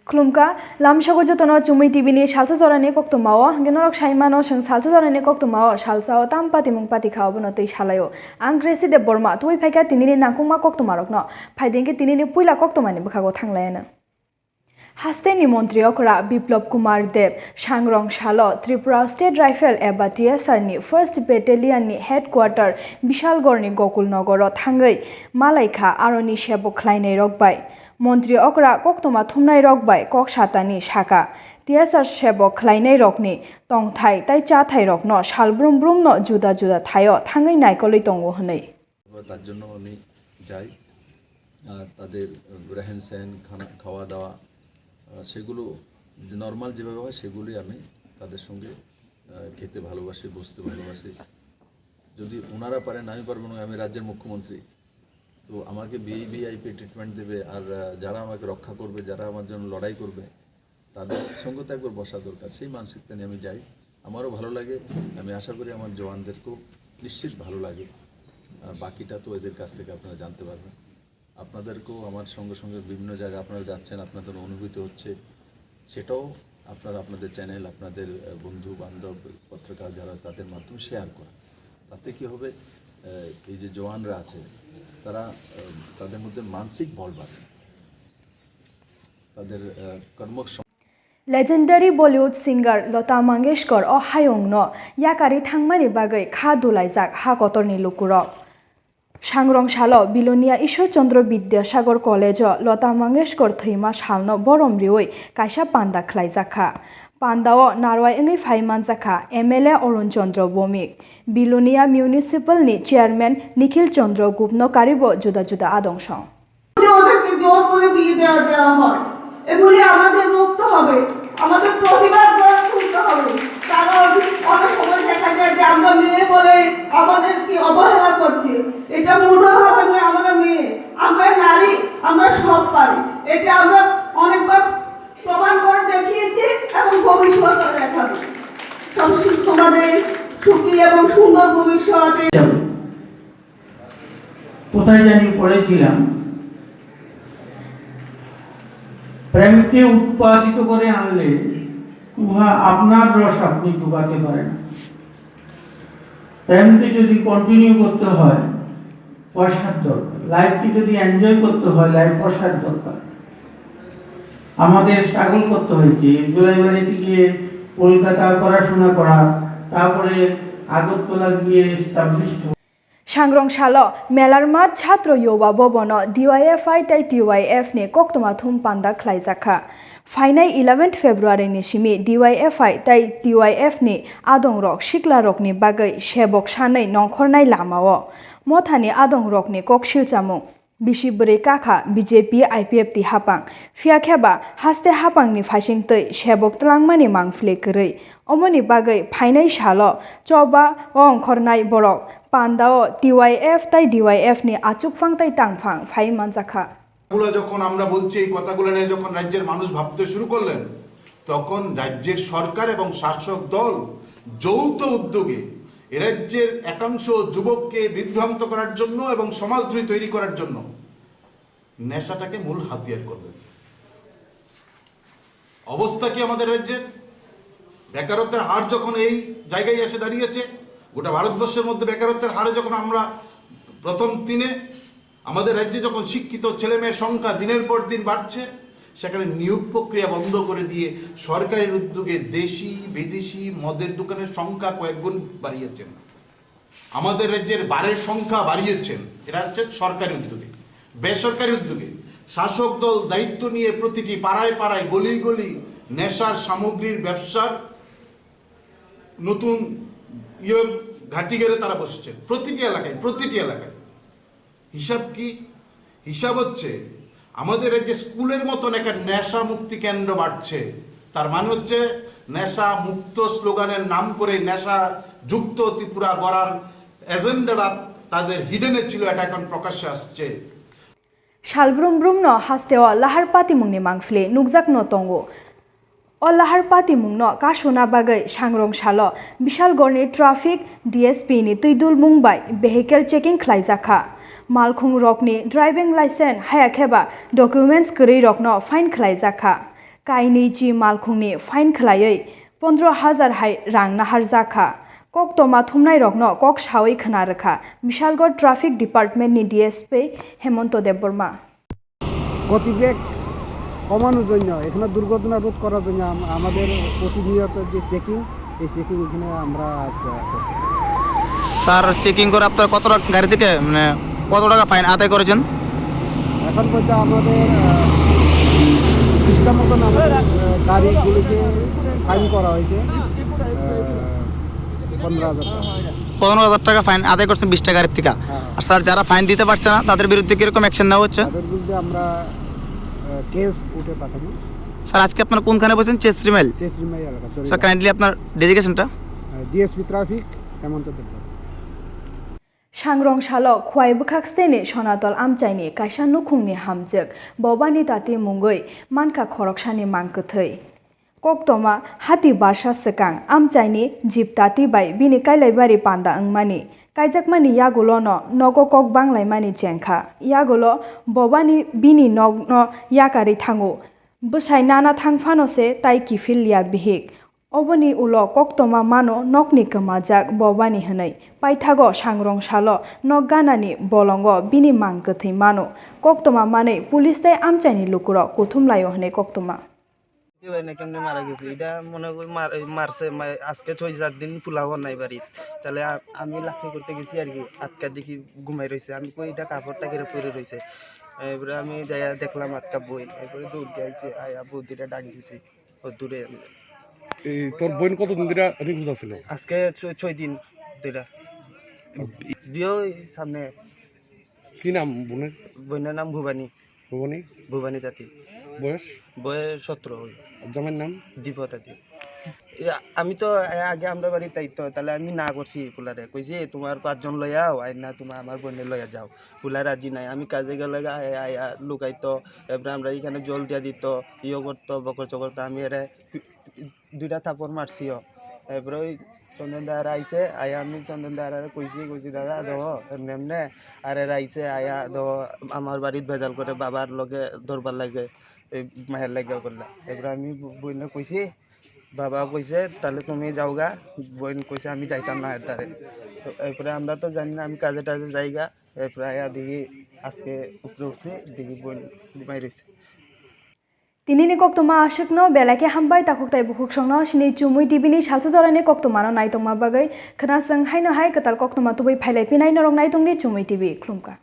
Klumka, Lamshago Jotono, CHUMUI TV, Salsa Jorani Koktwma, Genorok Shaimano, Salsa Jorani Koktwma, Salsa, Tampati Mungpati Kaubonote Shalayo, and Gracy Debbarma, Tui Peka Tinini Nakuma Koktwmarokno, Paidinki Tinini Pula Koktwmani Bakago Tanglena. Hasteni Montriokra, Biplop Kumar Deb, Shangrong Shalo, Tripura State Rifle Eba TSR First Battalion ni Headquarter, Bishalgorni Gokul Nogoro Tangai, Malaika, Aroni Shebo Kleine Rokbai. Montri okra Koktwma thumnai rokbai kok satani shaka TSR shebo khlainai rokni tongthai tai chathai rokno salbrum brum no juda juda thayo thangai naikoloi tongo hनै তার জন্য আমি যাই আর তাদের রেহেন সেন খাওয়া দাওয়া সেগুলো normal যেভাবে হয় সেগুলোই আমি তাদের সঙ্গে খেতে ভালোবাসি বসতে ভালোবাসি যদি ওনারা পারেন আমি পারবো না আমি রাজ্যের মুখ্যমন্ত্রী তো আমাকে ভিআইপি ট্রিটমেন্ট দেবে আর যারা আমাকে রক্ষা করবে যারা আমার জন্য লড়াই করবে তাদের সঙ্গে তো একবার বসা দরকার সেই মানসিকতা নিয়ে আমি যাই আমারও ভালো লাগে আমি আশা করি আমার জওয়ানদেরকেও নিশ্চিত ভালো লাগে বাকিটা তো এদের কাছ থেকে আপনারা জানতে পারবেন আপনাদেরকেও আমার সঙ্গে সঙ্গে বিভিন্ন জায়গায় আপনারা যাচ্ছেন আপনাদের অনুভূতি হচ্ছে সেটাও আপনারা আপনাদের চ্যানেল আপনাদের বন্ধু বান্ধব পত্রকার যারা তাদের মাধ্যমে শেয়ার করেন তাতে কী হবে এই যে জওয়ানরা আছে তারা তাদের মধ্যে মানসিক বল বাড়ে তাদের কর্ম Legendary Bollywood singer Lata Mangeshkar o hayongno yakari thangmani bagai kha dulaijak ha kotorni lukurok Sangrong Shalo Bilonia Ishwar Chandra Vidyasagar College o Lata Mangeshkar thima salno boromrioi kaisa panda khlaijakha Pandao Narwai Engi Faimanjaka MLA Arun Chandra Bomik Bilonia Municipal ni Chairman Nikhil Chandra Gupno karibo juda juda adongshong এগুলি আমাদের মুক্ত হবে আমাদের প্রতিবাদ গড়ে তুলতে হবে কারণ অনেক সময় দেখা যায় যে আমরা মেয়ে বলে আমাদের কি অবহেলা করছে এটা মূঢ়ভাবে নয় আমরা মেয়ে আমরা নারী আমরা সব পারি এটা আমরা অনেকবার প্রমাণ করে দেখিয়েছি এবং ভবিষ্যতে দেখাবো সব তোমাদের সুখী এবং সুন্দর ভবিষ্যতে কোথায় জানি পড়েছিলাম প্রেমকে উৎপাদিত করে আনলে উহা আপনার রস আপনি ডুবাতে পারেন প্রেমকে যদি কন্টিনিউ করতে হয় পয়সার দরকার লাইফকে যদি এনজয় করতে হয় লাইফ পয়সার দরকার আমাদের স্ট্রাগল করতে হয়েছে জুলাইবাড়িতে গিয়ে কলকাতা পড়াশোনা করা তারপরে আগরতলা গিয়ে establish Sangrong Shalo Melar Mat Chhatro Yoba Bobono DYFI tai TYF ne Koktwma thum panda khlaijakha Fainai 11th February ni simi DYFI tai TYF ni adong rok shikla rok ni bagai shebok sanai nongkhornai lamao mothani adong rok ni kokshil chamung Bishibri Kakha BJP IPF ti hapang Fiakheba haste hapang ni phasing tei shebok tlangmani mangfle krei omoni bagai Fainai Shalo choba ongkhornai borok Pandao TYF tai DYF ni achukfang tai tangfang phai manjakha এগুলো যখন আমরা বলছি এই কথাগুলো নিয়ে যখন রাজ্যের মানুষ ভাবতে শুরু করলেন তখন রাজ্যের সরকার এবং শাসক দল যৌথ উদ্যোগে এই রাজ্যের একাংশ যুবককে বিভ্রান্ত করার জন্য এবং সমাজদ্রোহী তৈরি করার জন্য নেশাটাকে মূল হাতিয়ার করলেন অবস্থা কি আমাদের রাজ্যে বেকারত্বের হার যখন এই জায়গায় এসে দাঁড়িয়েছে গোটা ভারতবর্ষের মধ্যে বেকারত্বের হারে যখন আমরা প্রথম দিনে আমাদের রাজ্যে যখন শিক্ষিত ছেলেমেয়ের সংখ্যা দিনের পর দিন বাড়ছে সেখানে নিয়োগ প্রক্রিয়া বন্ধ করে দিয়ে সরকারের উদ্যোগে দেশি বিদেশি মদের দোকানের সংখ্যা কয়েকগুণ বাড়িয়েছেন আমাদের রাজ্যের বারের সংখ্যা বাড়িয়েছেন এটা হচ্ছে সরকারি উদ্যোগে বেসরকারি উদ্যোগে শাসক দল দায়িত্ব নিয়ে প্রতিটি পাড়ায় পাড়ায় গলি গলি নেশার সামগ্রীর ব্যবসার নতুন ঘাটি গেড়ে তারা বসছে প্রতিটি এলাকায় হিসাব কি হিসাব হচ্ছে আমাদের যে স্কুলের মতন একটা নেশা মুক্তি কেন্দ্র বাড়ছে তার মানে হচ্ছে নেশা মুক্ত স্লোগানের নাম করে নেশা যুক্ত ত্রিপুরা গড়ার এজেন্ডাটা তাদের হিডেনে ছিল এটা এখন প্রকাশ্যে আসছে Shalbrum brum no hasteo lahar pati mungni mangfle nukjak no tongo O lahar pati mungno kashuna bagai Sangrong Shalo Bishalgorni traffic DSP ni tuidul mungbai vehicle checking khlaijakha Malkhung rokni driving license hayakheba documents kri rokno fine khlaijakha kaini chi malkhungni fine khlaiei 15,000 hai rang nahar zakha Koktwma thumnai rokno kok shawai khana rakha Bishalgarh Traffic Department ni DSP Hemonto Debbarma গতিবেগ কমানোর জন্য এখানে দুর্ঘটনা রোধ করার জন্য আমাদের প্রতিনিয়ত যে চেকিং এই চেকিং এখানে আমরা আজকে করছি। স্যার চেকিং করে আপনার কত টাকা গাড়ি থেকে মানে কত টাকা ফাইন আদায় করেছেন? এখন পর্যন্ত আমাদের 20টা মতন আমাদের গাড়িগুলিকে ফাইন করা হয়েছে 15,000 টাকা। 15,000 টাকা ফাইন আদায় করছেন 20টা গাড়ির থেকে। আর স্যার যারা ফাইন দিতে পারছে না তাদের বিরুদ্ধে কিরকম অ্যাকশন নেওয়া হচ্ছে? তাদের বিরুদ্ধে আমরা কেস উঠে পাঠাবো। স্যার আজকে আপনারা কোনখানে বসেন? চেস্ট্রিমেল এলাকা। স্যার কাইন্ডলি আপনার ডেজিগনেশনটা। ডিএসপি ট্রাফিক হেমন্ত Debbarma. Sangrong shalok khwai bukhak stene sonatol amchaini kaisa nukhungni hamjek bobani tati mungoi manka khoroksani mangkthei Koktwma hati barsa sekang amchaini jip tati bai bini kailaibari panda angmani kaijakmani yagulo no nogo kok banglaimani chengkha yagulo bobani bini nogno yakari thangu bwsai nana thangphano se tai kifilya bihik Oboni ulo Koktwma mano nokni kamajak bobani hwnai paithago sangrong salo nok ganani bolongo bini mangkthei mano Koktwma manei police tai amchaini lukuro kuthumlayo hwnai Koktwma কেমনে মারা গেছে এটা মনে করি মারছে আজকে 6-7 দিন পোলাও নাই বাড়ি তাহলে আমি লাফি করতে গেছি আর কি আটকা দেখি ঘুমাই রয়েছে আমি কই এটা কাপড়টা কেড়ে পরে রয়েছে এবারে আমি যাইয়া দেখলাম আটকা বই এরপরে দৌড় দিয়েছি আয়া বৌদিটা ডাক দিয়েছি ও দূরে তোর বোন কতদিন ধরে নিখোঁজ ছিল? আজকে 6 দিন ধরে বিয়ে সামনে। কি নাম বোনের? বোনের নাম ভুবানী। ভুবনী? ভুবানী তাঁতি। বয়স? বয়স 17 হল। জামাইয়ের নাম? দীপ তাঁতি। আমি তো আগে আমরা বাড়ির দায়িত্ব তাহলে আমি না করছি পোলারে কইছি তোমার 5 জন লইয়াও আই না তোমার আমার বোনের লইয়া যাও পোলা রাজি নাই আমি কাজে গেলে আয়া লুকাইতো এবারে আমরা এখানে জল দিয়া দিত ইয়ে করতো বকর চকরতো আমি এর 2টা থাপড় মারছিও এবারে ওই চন্দন দাঁড়া আইছে আয়া আমি চন্দন দাঁড়া কইছি দাদা দেবো এমনে আর এরা আইছে আয়া দেবো আমার বাড়ির ভেজাল করে বাবার লগে ধরবার লাগে এই মায়ের লাগে করলা এবারে আমি বইনে কইছি বাবা কইছে তাহলে তুমি যাওগা বোন কইছে আমি যাইতাম না এর দ্বারে তো এরপরে আমরা তো জানি না আমি কাজে টাজে যাইগা এরপরে আয়া দেখি আজকে উপরে উঠছি দেখি বোন মাইরেছে Tinini Koktwma ashikno belake hambai takoktai bukhuk songno sini CHUMUI TV ni Salsa Jorani Koktwma no naitongma bagai khana sang haino hai katal Koktwma tubai phailai pinai norong naitongni CHUMUI TV klumka